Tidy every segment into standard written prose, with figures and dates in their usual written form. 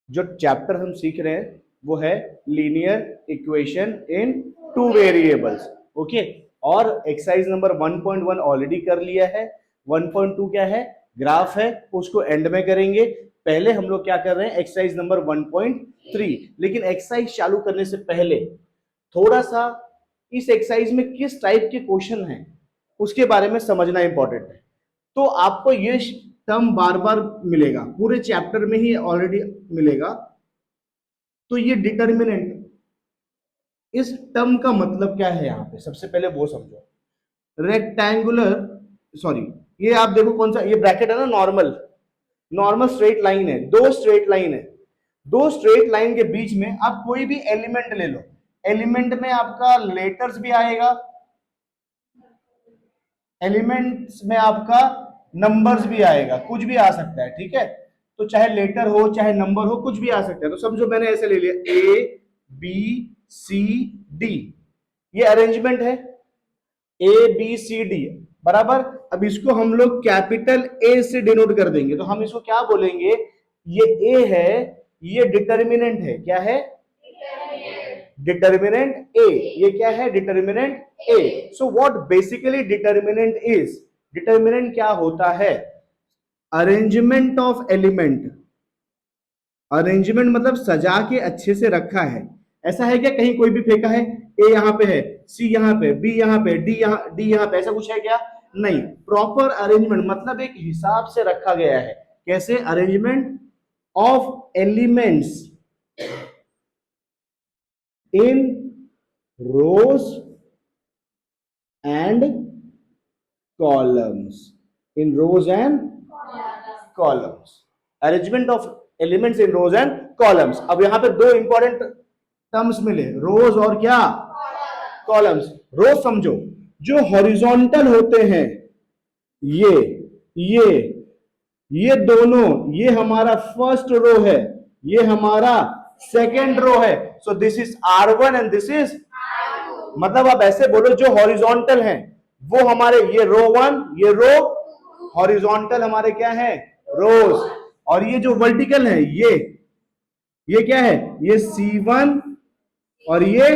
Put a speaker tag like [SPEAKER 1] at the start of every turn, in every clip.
[SPEAKER 1] जो चैप्टर हम सीख रहे हैं वो है linear equation in two variables. Okay, और एक्सरसाइज नंबर 1.1 ऑलरेडी कर लिया है। 1.2 क्या है, ग्राफ है, उसको एंड में करेंगे। पहले हम लोग क्या कर रहे हैं, एक्सरसाइज नंबर 1.3। लेकिन एक्सरसाइज चालू करने से पहले थोड़ा सा इस एक्सरसाइज में किस टाइप के क्वेश्चन हैं उसके बारे में समझना इंपॉर्टेंट है। तो आपको ये टर्म बार बार मिलेगा, पूरे चैप्टर में ही ऑलरेडी मिलेगा। तो ये डिटर्मिनेंट, इस टर्म का मतलब क्या है यहां पे, सबसे पहले वो समझो। रेक्टेंगुलर, सॉरी, ये आप देखो कौन सा, ये ब्रैकेट है ना, नॉर्मल, नॉर्मल स्ट्रेट लाइन है, दो स्ट्रेट लाइन है। दो स्ट्रेट लाइन के बीच में आप कोई भी एलिमेंट ले लो, एलिमेंट में आपका लेटर्स भी आएगा, एलिमेंट्स में आपका नंबर्स भी आएगा, कुछ भी आ सकता है, ठीक है। तो चाहे लेटर हो चाहे नंबर हो, कुछ भी आ सकता है। तो समझो मैंने ऐसे ले लिया, ए बी सी डी, ये अरेंजमेंट है, ए बी सी डी बराबर। अब इसको हम लोग कैपिटल ए से डिनोट कर देंगे, तो हम इसको क्या बोलेंगे, ये ए है, ये डिटर्मिनेंट है, क्या है, डिटर्मिनेंट ए, ये क्या है, determinant A. So what basically determinant is, determinant क्या होता है, अरेंजमेंट ऑफ एलिमेंट। अरेंजमेंट मतलब सजा के अच्छे से रखा है। ऐसा है क्या कहीं कोई भी फेंका है, ए यहां पे है, सी यहां पे, बी यहां पे, डी यहां पे, ऐसा कुछ है क्या, नहीं। प्रॉपर अरेंजमेंट मतलब एक हिसाब से रखा गया है। कैसे, arrangement of elements in rows and columns, in rows and columns, arrangement of elements in rows and columns. अब यहां पे दो इंपॉर्टेंट टर्म्स मिले, रोज और क्या, कॉलम्स। रोज समझो, जो हॉरिजॉन्टल होते हैं, ये ये ये दोनों, ये हमारा फर्स्ट रो है, ये हमारा सेकेंड रो है। So this is R1 and this is, मतलब आप ऐसे बोलो जो हॉरिजॉन्टल हैं वो हमारे, ये रो 1, ये रो, हॉरिजॉन्टल हमारे क्या है, रोज। और ये जो वर्टिकल है, ये क्या है, ये C1 और ये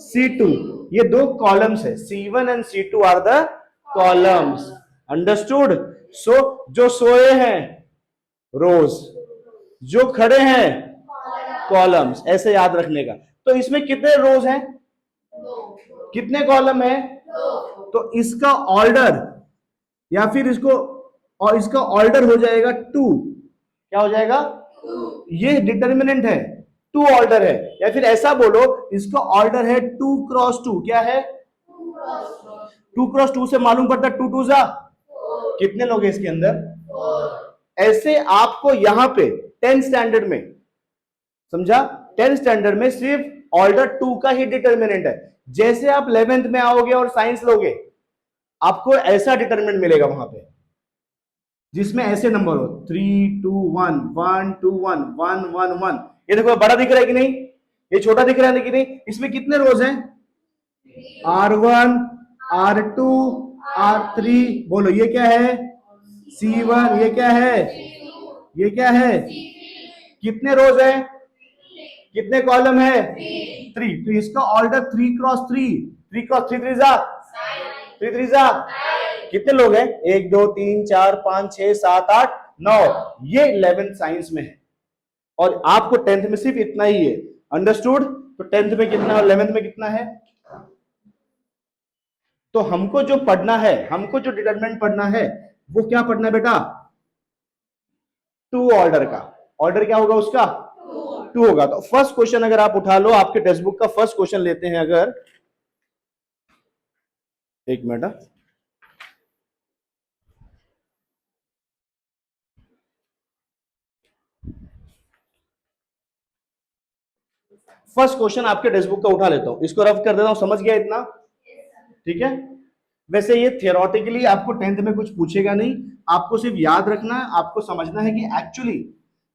[SPEAKER 1] C2, ये दो कॉलम्स है, C1 and C2 are the columns. Understood. So जो सोए हैं रोज, जो खड़े हैं कॉलम्स, ऐसे याद रखने का। तो इसमें कितने रोज हैं, कितने कॉलम है, तो इसका ऑर्डर, या फिर इसको, और इसका ऑर्डर हो जाएगा 2, क्या हो जाएगा, ये डिटर्मिनेंट है, 2 ऑर्डर है। या फिर ऐसा बोलो, इसका ऑर्डर है 2x2, क्या है, 2x2 से मालूम पड़ता है 2 2 जा, कितने लोग हैं इसके अंदर। ऐसे आपको यहां पे 10 स्टैंडर्ड में, समझा, 10 स्टैंडर्ड में सिर्फ ऑर्डर 2 का ही डिटर्मिनेंट है। जैसे आप 11th में आओगे और साइंस लोगे, आपको ऐसा डिटर्मिनेंट मिलेगा वहां पे, जिसमें ऐसे नंबर हो 3 2 1 1 2 1 1 1 1। ये देखो बड़ा दिख रहा है कि नहीं, ये छोटा दिख रहा है कि नहीं। इसमें कितने रोज हैं, R1 R2 R3, बोलो ये क्या है, C1, ये क्या है, ये क्या है, कितने रोज है, कितने कॉलम है, 3। तो इसका ऑर्डर 3x3, 3x3 3 3 3 कितने लोग हैं, 1 2 3 4 5 6 7 8 9। ये 11th साइंस में है, और आपको 10th में सिर्फ इतना ही है। अंडरस्टूड। तो 10th में कितना और 11th में कितना है। तो हमको जो पढ़ना है, हमको जो डिटरमिनेंट पढ़ना है, वो क्या पढ़ना है बेटा, 2 ऑर्डर का। ऑर्डर क्या होगा उसका, 2 होगा। तो फर्स्ट क्वेश्चन अगर आप उठा लो, आपके टेक्स्ट बुक का फर्स्ट क्वेश्चन लेते हैं अगर, एक मिनट, फर्स्ट क्वेश्चन आपके टेक्स्ट बुक का उठा लेता हूं, इसको रफ कर देता हूं, समझ गया इतना, ठीक है। वैसे ये थियोरेटिकली आपको 10th में कुछ पूछेगा नहीं, आपको सिर्फ याद रखना है, आपको समझना है कि एक्चुअली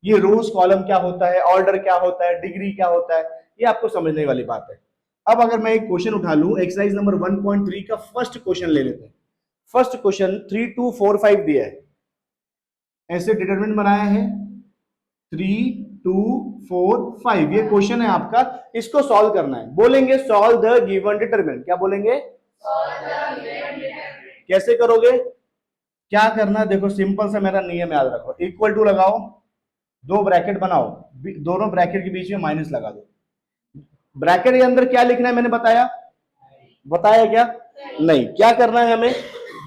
[SPEAKER 1] ये रोज कॉलम क्या होता है, ऑर्डर क्या होता है, डिग्री क्या होता है, ये आपको समझने वाली बात है। अब अगर मैं एक क्वेश्चन उठा लूं, एक्सरसाइज नंबर 1.3 का फर्स्ट क्वेश्चन ले लेते हैं। फर्स्ट क्वेश्चन 3 2 4 5 दिया है, ऐसे डिटरमिनेंट बनाया है 3 2 4 5। ये क्वेश्चन है आपका, इसको सॉल्व करना है। बोलेंगे सॉल्व द गिवन डिटरमिनेंट। क्या बोलेंगे? कैसे करोगे? क्या करना है देखो, सिंपल सा मेरा नियम याद रखो। इक्वल टू लगाओ, दो ब्रैकेट बनाओ, दोनों ब्रैकेट के बीच में माइनस लगा दो। ब्रैकेट के अंदर क्या लिखना है मैंने बताया? बताया क्या? नहीं। क्या करना है हमें?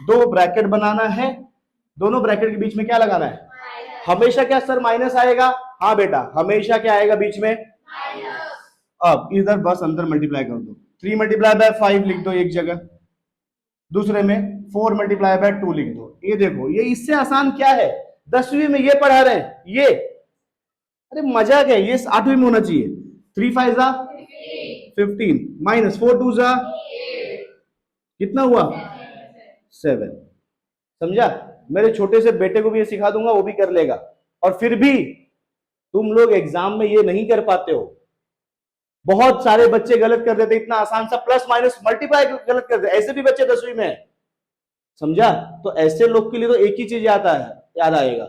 [SPEAKER 1] दो ब्रैकेट बनाना है, दोनों ब्रैकेट के बीच में क्या लगाना है? हमेशा क्या सर माइनस आएगा? हाँ बेटा, हमेशा क्या आएगा बीच में? अब इधर बस अंदर मल्टीप्लाई कर दो। 3 मल्टीप्लाई बाय 5 लिख दो एक जगह, दूसरे में 4 मल्टीप्लाई बाय 2 लिख दो। ये देखो, ये इससे आसान क्या है? 10वीं में ये पढ़ा रहे हैं ये। अरे मजाक है, ये 8वीं में होना चाहिए। 3 5 जा 15 माइनस 4 2 जा कितना हुआ? 7। समझा? मेरे छोटे से बेटे को भी ये सिखा दूंगा, वो भी कर लेगा। और फिर भी तुम लोग एग्जाम में ये नहीं कर पाते हो। बहुत सारे बच्चे गलत कर देते, इतना आसान सा प्लस माइनस मल्टीप्लाई गलत कर देते। ऐसे भी बच्चे 10वीं में है। समझा? तो ऐसे लोग के लिए तो एक ही चीज याद आएगा,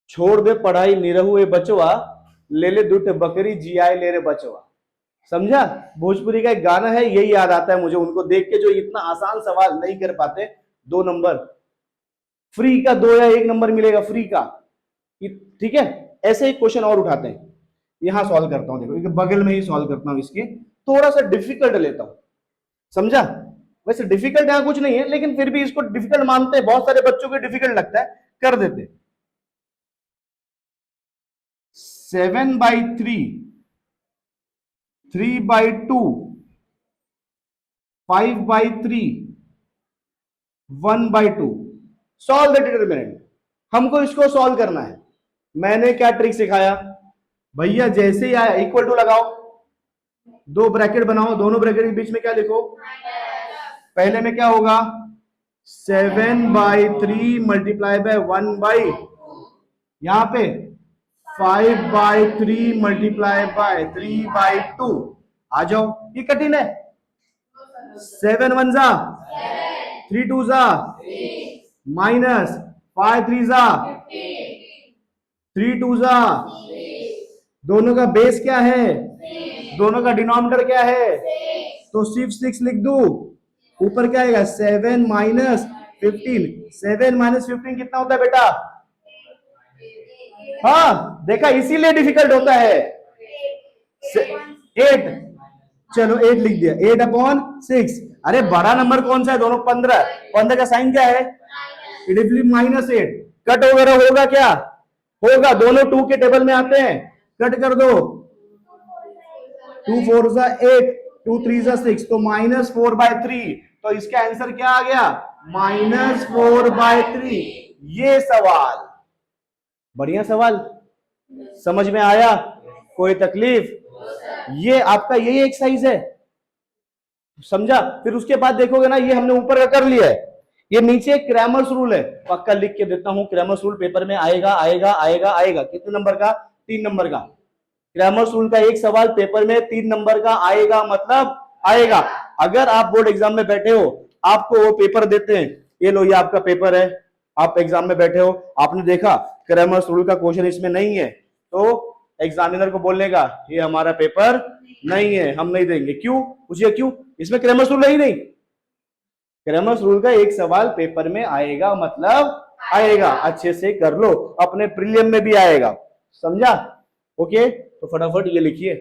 [SPEAKER 1] छोड़ दे पढ़ाई निरहु ए बचवा, ले ले दुट बकरी जियाए ले रे बचवा। समझा? भोजपुरी का एक गाना है, यही याद आता है मुझे उनको देख के, जो इतना आसान सवाल नहीं कर पाते। 2 नंबर फ्री का, 2 या 1 नंबर मिलेगा फ्री का। ठीक है? ऐसे ही क्वेश्चन और उठाते हैं। यहां सॉल्व करता हूं, देखो बगल में ही सॉल्व करता हूं। इसकी थोड़ा सा डिफिकल्ट लेता हूं। समझा? वैसे डिफिकल्ट यहां कुछ नहीं है, लेकिन फिर भी इसको डिफिकल्ट मानते हैं। बहुत सारे बच्चों को डिफिकल्ट लगता है, कर देते। 7/3, 3/2, 5/3, 1/2। Solve the determinant. हमको इसको सॉल्व करना है। मैंने क्या ट्रिक सिखाया भैया? जैसे ही आया इक्वल टू लगाओ, दो ब्रैकेट बनाओ, दोनों ब्रैकेट के बीच में क्या लिखो? पहले में क्या होगा? 7/3 मल्टीप्लाई बाय 1/, यहां पे 5/3 मल्टीप्लाई बाय 3/2। आ जाओ, ये कठिन है। 7 1 जा 3 2 जा माइनस 5 3 जा 3 2 जा। दोनों का बेस क्या है? दोनों का डिनोमिनेटर क्या है? तो सिर्फ 6 लिख दू। ऊपर क्या आएगा? 7 माइनस 15। 7 माइनस 15 कितना होता है बेटा? हाँ देखा, इसीलिए डिफिकल्ट होता है। 8। चलो 8 लिख दिया, 8/6। अरे बड़ा नंबर कौन सा है? दोनों 15। 15 का साइन क्या है? -8। कट वगैरह होगा क्या? होगा। दोनों 2 के टेबल में आते हैं, कट कर दो। 2 4 जा 8, 2 3 जा 6, तो -4/3। तो इसका आंसर क्या आ गया? -4/3। ये सवाल बढ़िया सवाल, समझ में आया? कोई तकलीफ? ये आपका यही एक्सरसाइज है। समझा? फिर उसके बाद देखोगे ना, ये हमने ऊपर का कर लिया है, ये नीचे क्रैमर्स रूल है। पक्का लिख के देता हूं, क्रैमर्स रूल पेपर में आएगा आएगा आएगा आएगा। कितने नंबर का? 3 नंबर का। क्रैमर्स रूल का एक सवाल पेपर में 3 नंबर का आएगा, मतलब आएगा। अगर आप बोर्ड एग्जाम में बैठे हो, आपको वो पेपर देते हैं, ये लो ये आपका पेपर है, आप एग्जाम में बैठे हो, आपने देखा क्रैमर्स रूल का क्वेश्चन इसमें नहीं है, तो एग्जामिनर को बोलने का ये हमारा पेपर नहीं है, हम नहीं देंगे। क्यों? पूछिए क्यों? इसमें क्रैमर्स रूल है ही नहीं। क्रैमर्स रूल का एक सवाल पेपर में आएगा, मतलब आएगा। अच्छे से कर लो, अपने प्रीलियम में भी आएगा। समझा? ओके, तो फटाफट ये लिखिए।